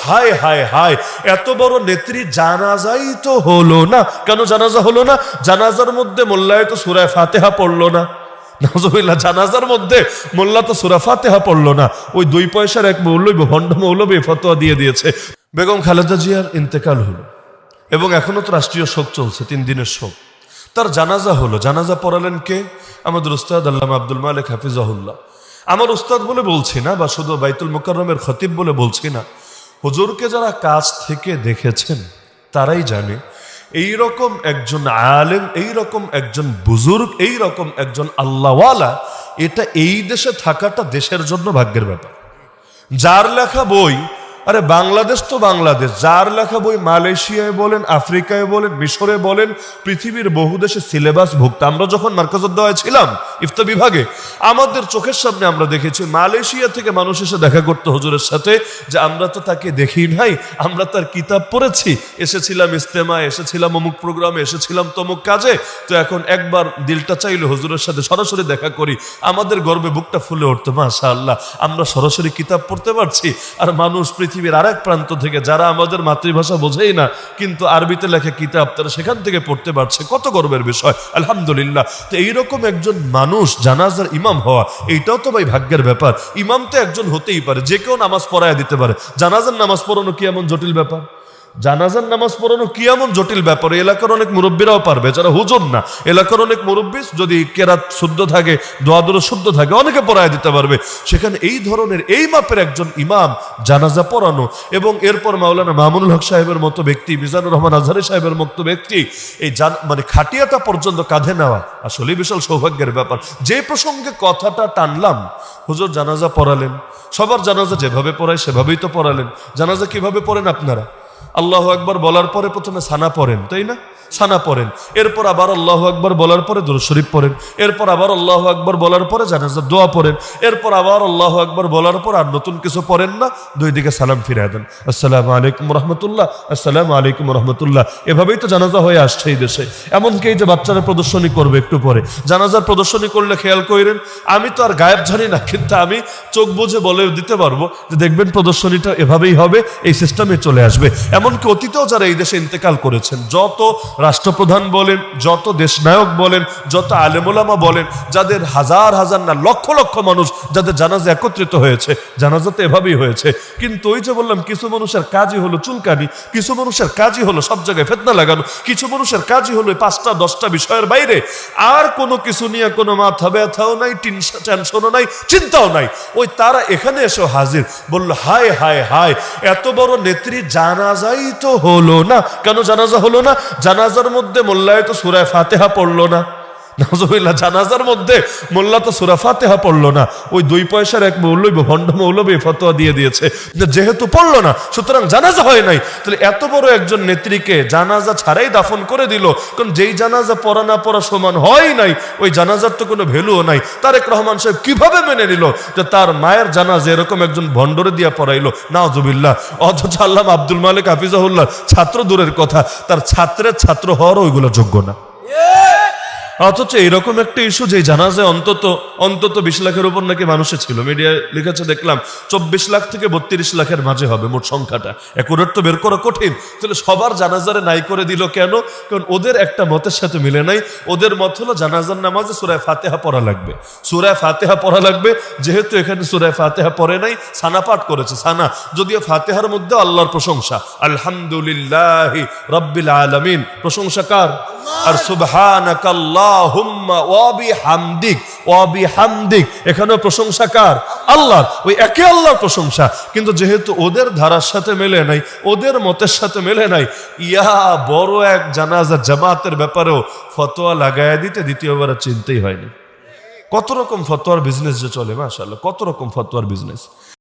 হায় হায় হায়, এত বড় নেত্রী জানাজাই তো হলো না। কেন জানাজা হলো না? জানাজার মধ্যে মোল্লায় তো সূরা ফাতিহা পড়লো না। নাউজুবিল্লাহ, জানাজার মধ্যে মোল্লা তো সূরা ফাতিহা পড়লো না। ওই 2 পয়সার এক মৌলবী, ভণ্ড মৌলবী ফতোয়া দিয়ে দিয়েছে। বেগম খালেদা জিয়ার ইন্তেকাল হলো এবং এখনো তো রাষ্ট্রীয় শোক চলছে, 3 দিনের শোক। তার জানাজা হলো। জানাজা পড়ালেন কে? আমাদের উস্তাদ আল্লামা আব্দুল মালিক হাফিজাহুল্লাহ। আমার উস্তাদ বলে বলছি না, বা শুধু বাইতুল মুকাররমের খতিব বলে বলছি না, হুজুরকে যারা কাছ থেকে দেখেছেন তারাই জানে এইরকম একজন আলেম, এইরকম একজন বুজুর্গ, এইরকম একজন আল্লাহওয়ালা, এটা এই দেশে থাকাটা দেশের জন্য ভাগ্যের ব্যাপার। যার লেখা বই, আরে বাংলাদেশ তো বাংলাদেশ, যার লেখা বই মালয়েশিয়ায় বলেন, আফ্রিকায় বলেন, মিশরে বলেন, পৃথিবীর বহু দেশে সিলেবাস ভুক্ত। আমরা যখন মার্কাজউদ্দওয়ায় ছিলাম ইফতা বিভাগে, আমাদের চোখের সামনে আমরা দেখেছি মালয়েশিয়া থেকে মানুষ এসে দেখা করতো হুজুরের সাথে, যে আমরা তো তাকে দেখি নাই, আমরা তার কিতাব পড়েছি, এসেছিলাম ইস্তেমায়, এসেছিলাম অমুক প্রোগ্রামে, এসেছিলাম তমুক কাজে, তো এখন একবার দিলটা চাইলে হুজুরের সাথে সরাসরি দেখা করি। আমাদের গর্বে বুকটা ফুলে উঠতো, মাশাআল্লাহ, আমরা সরাসরি কিতাব পড়তে পারছি। আর মানুষ পৃথিবীর আরেক প্রান্ত থেকে, যারা আমাদের মাতৃভাষা বোঝেই না কিন্তু আরবিতে লেখা কিতাব তারা সেখান থেকে পড়তে পারছে, কত গর্বের বিষয়, আলহামদুলিল্লাহ। তো এইরকম একজন মানুষ জানাজার ইমাম হওয়া, এইটাও তো ভাই ভাগ্যের ব্যাপার। ইমাম তো একজন হতেই পারে, যে কেউ নামাজ পড়ায় দিতে পারে। জানাজার নামাজ পড়ানো কি এমন জটিল ব্যাপার? জানাজার নামাজ পড়ানো কি এমন জটিল ব্যাপার? এলাকার অনেক মুরব্বীরাও পারবে, যারা হুজুর না। এলাকার অনেক মুরব্বী যদি কেরাত শুদ্ধ থাকে, দোয়া দরুদ শুদ্ধ থাকে, অনেকে পড়ায় দিতে পারবে। সেখানে এই ধরনের এই মাপের একজন ইমাম জানাজা পড়ানো, এবং এরপর মাওলানা মামুনুল হক সাহেবের মতো ব্যক্তি, মিজানুর রহমান আজহারি সাহেবের মতো ব্যক্তি এই মানে খাটিয়াটা পর্যন্ত কাঁধে নেওয়া আসলে বিশাল সৌভাগ্যের ব্যাপার। যে প্রসঙ্গে কথাটা টানলাম, হুজুর জানাজা পড়ালেন, সবার জানাজা যেভাবে পড়ায় সেভাবেই তো পড়ালেন। জানাজা কিভাবে পড়েন আপনারা? আল্লাহু আকবার বলার পরে প্রথমে সানা পড়েন, তাই না? সানা পড়েন, এরপর আবার আল্লাহু আকবার বলার পরে দুরূদ শরীফ পড়েন, এরপর আবার আল্লাহু আকবার বলার পরে জানাজার দোয়া পড়েন, এরপর আবার আল্লাহু আকবার বলার পর আর নতুন কিছু পড়েন না, 2 দিকে সালাম ফিরিয়ে দেন, আসসালামু আলাইকুম রাহমাতুল্লাহ, আসসালামু আলাইকুম রাহমাতুল্লাহ। এভাবেই তো জানাজা হয়ে আসছে এই দেশে। এমনকি এই যে বাচ্চারা প্রদর্শনী করবে একটু পরে, জানাজার প্রদর্শনী করলে খেয়াল করেন, আমি তো আর গায়েব জানি না, কিন্তু আমি চোখ বুঝে বলে দিতে পারবো যে দেখবেন প্রদর্শনীটা এভাবেই হবে, এই সিস্টেমে চলে আসবে। এমনকি অতীতেও যারা এই দেশে ইন্তেকাল করেছেন, যত রাষ্ট্রপ্রধান বলেন, যত দেশনায়ক বলেন, যত আলেমুলামা বলেন, যাদের হাজার হাজার না লক্ষ লক্ষ মানুষ যাদের জানাজা একত্রিত হয়েছে, জানাজা তো এভাবেই হয়েছে। কিন্তু ওই যে বললাম, কিছু মানুষের কাজই হলো চুলকানি, কিছু মানুষের কাজই হলো সব জায়গায় ফিতনা লাগানো, কিছু মানুষের কাজই হলো 5টা 10টা বিষয়ের বাইরে আর কোনো কিছু নিয়ে কোনো মাথা ব্যথাও নাই, টেনশনও নাই, চিন্তাও নাই। ওই তারা এখানে এসে হাজির, বলল হায় হায় হায়, এত বড় নেত্রী জানাজাই তো হলো না। কেন জানাজা হলো না? জানাজার মধ্যে মোল্লায় তো সূরা ফাতিহা পড়লো না। নাউজুবিল্লাহ, জানাজার মধ্যে মোল্লা তো সূরা ফাতিহা পড়লো না। ওই 2 পয়সার এক মৌলবী, ভণ্ড মৌলবী ফতোয়া দিয়ে দিয়েছে যে যেহেতু পড়লো না সুতরাং জানাজা হয় নাই। তাহলে এত বড় একজন নেত্রীকে জানাজা ছাড়াই দাফন করে দিল, কারণ যেই জানাজা পড়া না পড়া সমান হয় নাই, ওই জানাজার তো কোনো ভ্যালুও নাই। তারেক রহমান সাহেব কিভাবে মেনে নিল যে তার মায়ের জানাজা এরকম একজন ভণ্ডরে দিয়া পড়াইলো? নাউজুবিল্লাহ। অথচ আল্লামা আব্দুল মালিক হাফিজাহুল্লাহ ছাত্র দূরের কথা, তার ছাত্রের ছাত্র হওয়ারও ওইগুলো যোগ্য না। অথচ এইরকম একটা ইস্যু যে জানাজায় অন্তত 20 লাখের উপর নাকি মানুষে ছিল, মিডিয়ায় লিখেছে দেখলাম 24 লাখ থেকে 32 লাখের মাঝে হবে মোট সংখ্যাটা। একুরেট তো বের করা কঠিন। তাহলে সবার জানাজারে নাই করে দিল কেন? কারণ ওদের একটা মতের সাথে মিলে নাই। ওদের মত হলো জানাজার নামাজে সূরা ফাতিহা পড়া লাগবে, সূরা ফাতিহা পড়া লাগবে। যেহেতু এখানে সূরা ফাতিহা পড়ে নাই, সানা পাঠ করেছে। সানা যদিও ফাতিহার মধ্যে আল্লাহর প্রশংসা, আলহামদুলিল্লাহি রাব্বিল আলামিন, প্রশংসা কার? আর সুবহানাকাল্লাহুম্মা ওয়া বিহামদিক, ওয়া বিহামদিক, এখানেও প্রশংসা কার? আল্লাহর। ওই একে আল্লাহর প্রশংসা। কিন্তু যেহেতু ওদের ধারার সাথে মেলে নাই, ওদের মতের সাথে মেলে নাই, ইয়া বড় এক জানাজা জামাতের ব্যাপারেও ফতোয়া লাগায়া দিতে দ্বিতীয়বার চিন্তাই হয়নি। কত রকম ফতোয়ার বিজনেস যে চলে, মাশাআল্লাহ, কত রকম ফতোয়ার বিজনেস।